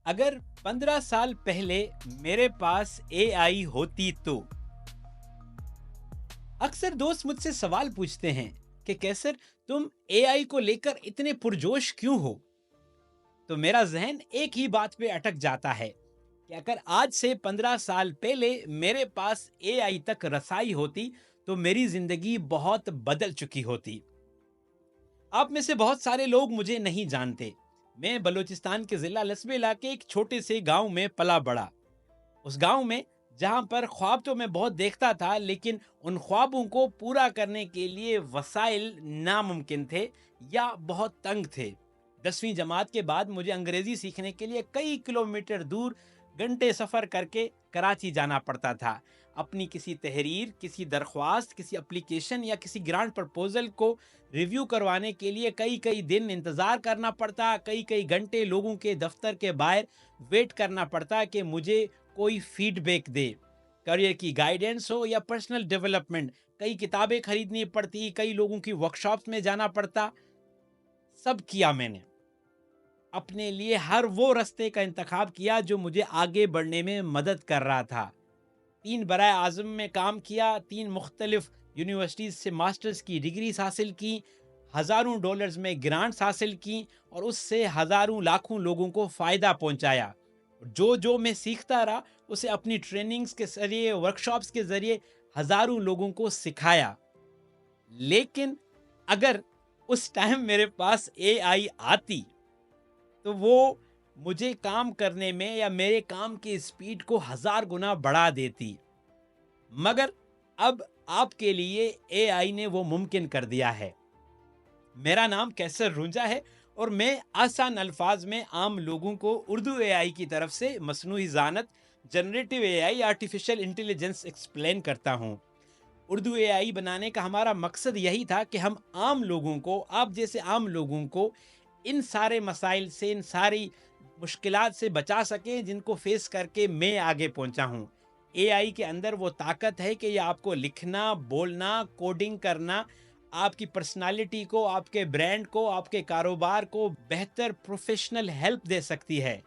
اگر 15 سال پہلے میرے پاس اے آئی ہوتی تو اکثر دوست مجھ سے سوال پوچھتے ہیں کہ کیسر تم اے آئی کو لے کر اتنے پرجوش کیوں ہو؟ تو میرا ذہن ایک ہی بات پہ اٹک جاتا ہے کہ اگر آج سے 15 سال پہلے میرے پاس اے آئی تک رسائی ہوتی تو میری زندگی بہت بدل چکی ہوتی۔ آپ میں سے بہت سارے لوگ مجھے نہیں جانتے۔ میں بلوچستان کے ضلع لسبیلا کے ایک چھوٹے سے گاؤں میں پلا بڑا۔ اس گاؤں میں جہاں پر خواب تو میں بہت دیکھتا تھا، لیکن ان خوابوں کو پورا کرنے کے لیے وسائل ناممکن تھے یا بہت تنگ تھے۔ 10ویں جماعت کے بعد مجھے انگریزی سیکھنے کے لیے کئی کلومیٹر دور گھنٹے سفر کر کے کراچی جانا پڑتا تھا۔ اپنی کسی تحریر، کسی درخواست، کسی اپلیکیشن یا کسی گرانٹ پرپوزل کو ریویو کروانے کے لیے کئی کئی دن انتظار کرنا پڑتا، کئی کئی گھنٹے لوگوں کے دفتر کے باہر ویٹ کرنا پڑتا کہ مجھے کوئی فیڈ بیک دے۔ کریئر کی گائیڈنس ہو یا پرسنل ڈیولپمنٹ، کئی کتابیں خریدنی پڑتی، کئی لوگوں کی ورکشاپس میں جانا پڑتا۔ سب کیا میں نے، اپنے لیے ہر وہ رستے کا انتخاب کیا جو مجھے آگے بڑھنے میں مدد کر رہا تھا۔ 3 برائے اعظم میں کام کیا، 3 مختلف یونیورسٹیز سے ماسٹرز کی ڈگریز حاصل کی، ہزاروں ڈالرز میں گرانٹس حاصل کی اور اس سے ہزاروں لاکھوں لوگوں کو فائدہ پہنچایا۔ جو میں سیکھتا رہا اسے اپنی ٹریننگز کے ذریعے، ورکشاپس کے ذریعے ہزاروں لوگوں کو سکھایا۔ لیکن اگر اس ٹائم میرے پاس اے آئی آتی تو وہ مجھے کام کرنے میں یا میرے کام کی سپیڈ کو 1000 گنا بڑھا دیتی۔ مگر اب آپ کے لیے اے آئی نے وہ ممکن کر دیا ہے۔ میرا نام کیسر رونجا ہے اور میں آسان الفاظ میں عام لوگوں کو اردو اے آئی کی طرف سے مصنوعی ذہانت، جنریٹو اے آئی، آرٹیفیشل انٹیلیجنس ایکسپلین کرتا ہوں۔ اردو اے آئی بنانے کا ہمارا مقصد یہی تھا کہ ہم عام لوگوں کو، آپ جیسے عام لوگوں کو ان سارے مسائل سے، ان ساری مشکلات سے بچا سکیں جن کو فیس کر کے میں آگے پہنچا ہوں۔ اے آئی کے اندر وہ طاقت ہے کہ یہ آپ کو لکھنا، بولنا، کوڈنگ کرنا، آپ کی پرسنالٹی کو، آپ کے برانڈ کو، آپ کے کاروبار کو بہتر پروفیشنل ہیلپ دے سکتی ہے۔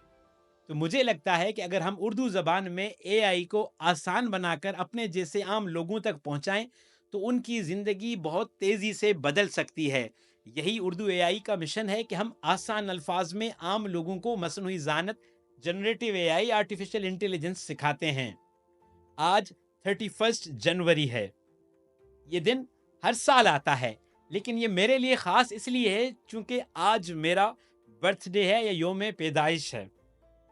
تو مجھے لگتا ہے کہ اگر ہم اردو زبان میں اے آئی کو آسان بنا کر اپنے جیسے عام لوگوں تک پہنچائیں تو ان کی زندگی بہت تیزی سے بدل سکتی ہے۔ یہی اردو اے آئی کا مشن ہے کہ ہم آسان الفاظ میں عام لوگوں کو مصنوعی ذہانت، جنریٹو اے آئی، آرٹیفیشل انٹیلیجنس سکھاتے ہیں۔ آج 31 جنوری ہے۔ یہ دن ہر سال آتا ہے، لیکن یہ میرے لیے خاص اس لیے ہے چونکہ آج میرا برتھ ڈے ہے یا یوم پیدائش ہے،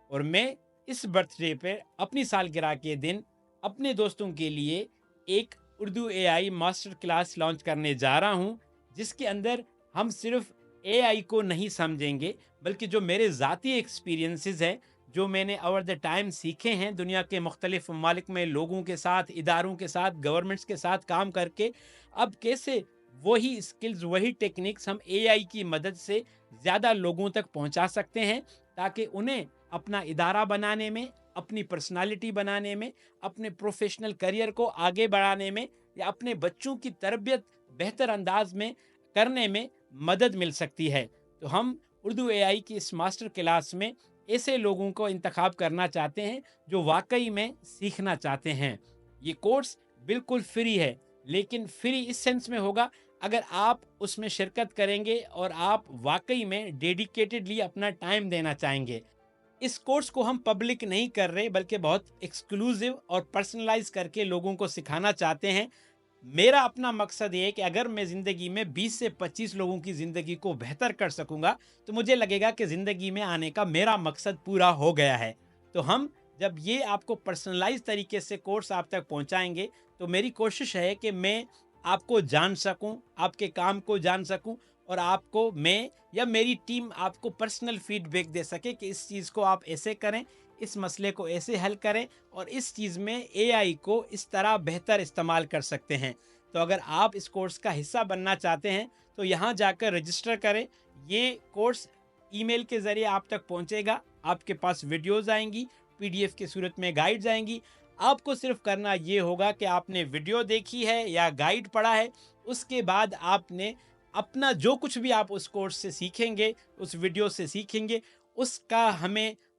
اور میں اس برتھ ڈے پہ اپنی سالگرہ کے دن اپنے دوستوں کے لیے ایک اردو اے آئی ماسٹر کلاس لانچ کرنے جا رہا ہوں، جس کے اندر ہم صرف اے آئی کو نہیں سمجھیں گے بلکہ جو میرے ذاتی ایکسپیرینسز ہیں، جو میں نے اوور دا ٹائم سیکھے ہیں دنیا کے مختلف ممالک میں لوگوں کے ساتھ، اداروں کے ساتھ، گورنمنٹس کے ساتھ کام کر کے، اب کیسے وہی اسکلز، وہی ٹیکنیکس ہم اے آئی کی مدد سے زیادہ لوگوں تک پہنچا سکتے ہیں تاکہ انہیں اپنا ادارہ بنانے میں، اپنی پرسنالٹی بنانے میں، اپنے پروفیشنل کریئر کو آگے بڑھانے میں یا اپنے بچوں کی تربیت بہتر انداز میں کرنے میں مدد مل سکتی ہے۔ تو ہم اردو اے آئی کی اس ماسٹر کلاس میں ایسے لوگوں کو انتخاب کرنا چاہتے ہیں جو واقعی میں سیکھنا چاہتے ہیں۔ یہ کورس بالکل فری ہے، لیکن فری اس سینس میں ہوگا اگر آپ اس میں شرکت کریں گے اور آپ واقعی میں ڈیڈیکیٹڈلی اپنا ٹائم دینا چاہیں گے۔ اس کورس کو ہم پبلک نہیں کر رہے بلکہ بہت ایکسکلوزیو اور پرسنلائز کر کے لوگوں کو سکھانا چاہتے ہیں۔ میرا اپنا مقصد یہ ہے کہ اگر میں زندگی میں 20 سے 25 لوگوں کی زندگی کو بہتر کر سکوں گا تو مجھے لگے گا کہ زندگی میں آنے کا میرا مقصد پورا ہو گیا ہے۔ تو ہم جب یہ آپ کو پرسنلائز طریقے سے کورس آپ تک پہنچائیں گے تو میری کوشش ہے کہ میں آپ کو جان سکوں، آپ کے کام کو جان سکوں، اور آپ کو میں یا میری ٹیم آپ کو پرسنل فیڈ بیک دے سکے کہ اس چیز کو آپ ایسے کریں، اس مسئلے کو ایسے حل کریں، اور اس چیز میں اے آئی کو اس طرح بہتر استعمال کر سکتے ہیں۔ تو اگر آپ اس کورس کا حصہ بننا چاہتے ہیں تو یہاں جا کر رجسٹر کریں۔ یہ کورس ای میل کے ذریعے آپ تک پہنچے گا، آپ کے پاس ویڈیوز آئیں گی، پی ڈی ایف کی صورت میں گائیڈز آئیں گی۔ آپ کو صرف کرنا یہ ہوگا کہ آپ نے ویڈیو دیکھی ہے یا گائیڈ پڑھا ہے، اس کے بعد آپ نے اپنا جو کچھ بھی آپ اس کورس سے سیکھیں گے، اس ویڈیو سے سیکھیں گے، اس کا ہمیں